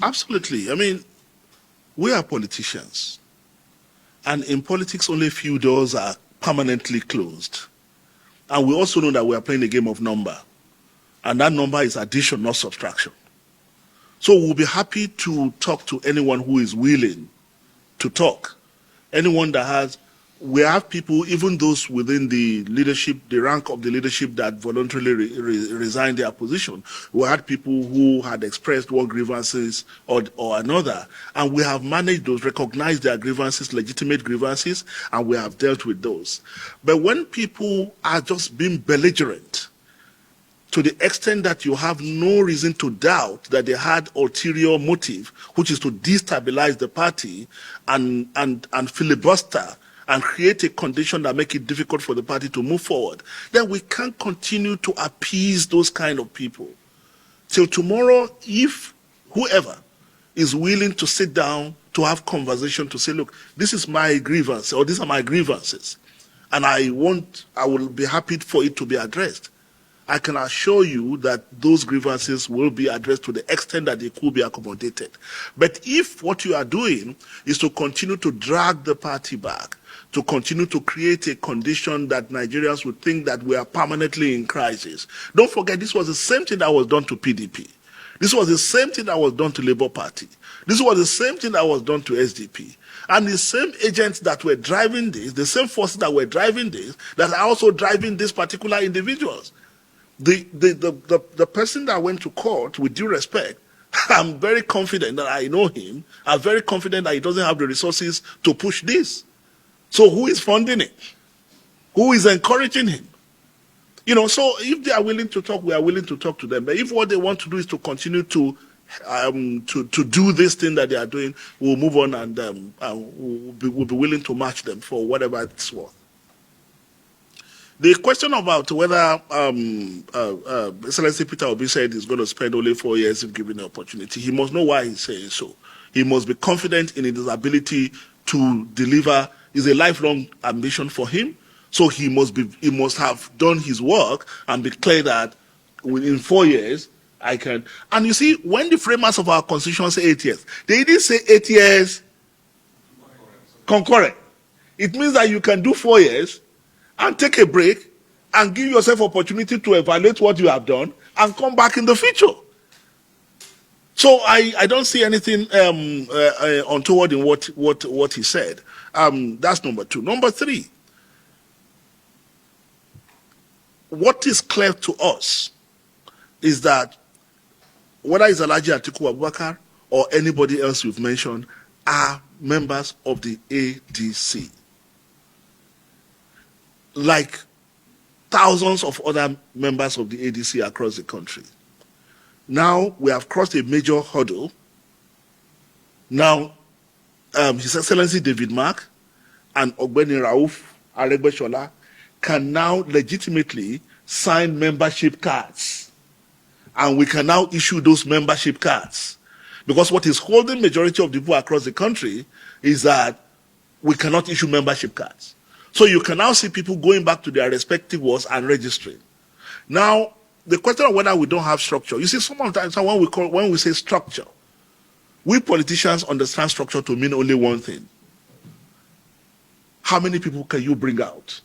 Absolutely. I mean, we are politicians. And in politics, only a few doors are permanently closed. And we also know that we are playing a game of number. And that number is addition, not subtraction. So we'll be happy to talk to anyone who is willing to talk. Anyone that has, we have people, even those within the leadership, the rank of the leadership that voluntarily resigned their position. We had people who had expressed one grievances or another, and we have managed those, recognized their grievances, legitimate grievances, and we have dealt with those. But when people are just being belligerent, to the extent that you have no reason to doubt that they had ulterior motive, which is to destabilize the party and filibuster and create a condition that make it difficult for the party to move forward, then we can't continue to appease those kind of people. Till tomorrow, if whoever is willing to sit down to have conversation to say, look, this is my grievance, or these are my grievances, and I will be happy for it to be addressed. I can assure you that those grievances will be addressed to the extent that they could be accommodated. But if what you are doing is to continue to drag the party back, to continue to create a condition that Nigerians would think that we are permanently in crisis. Don't forget, this was the same thing that was done to PDP. This was the same thing that was done to Labour Party. This was the same thing that was done to SDP. And the same agents that were driving this, the same forces that were driving this, that are also driving these particular individuals. The person that went to court, with due respect, I'm very confident that I know him. I'm very confident that he doesn't have the resources to push this. So who is funding it? Who is encouraging him? You know, so if they are willing to talk, we are willing to talk to them. But if what they want to do is to continue to do this thing that they are doing, we'll move on and we'll be willing to match them for whatever it's worth. The question about whether Excellency Peter Obi said he's going to spend only 4 years if given the opportunity, he must know why he's saying so. He must be confident in his ability to deliver. It's a lifelong ambition for him. So he must have done his work and be clear that within 4 years I can. And you see, when the framers of our constitution say 8 years, they didn't say 8 years concurrent. It means that you can do 4 years and take a break and give yourself opportunity to evaluate what you have done and come back in the future. So I don't see anything untoward in what he said. That's number two. Number three, what is clear to us is that whether it's Alhaji Atiku Abubakar or anybody else you've mentioned are members of the ADC. Like thousands of other members of the ADC across the country. Now we have crossed a major hurdle. Now, His Excellency David Mark and Ogbeni Rauf Aregbesola can now legitimately sign membership cards. And we can now issue those membership cards. Because what is holding majority of the people across the country is that we cannot issue membership cards. So you can now see people going back to their respective wards and registering. Now, the question of whether we don't have structure, you see, sometimes when we say structure, we politicians understand structure to mean only one thing. How many people can you bring out?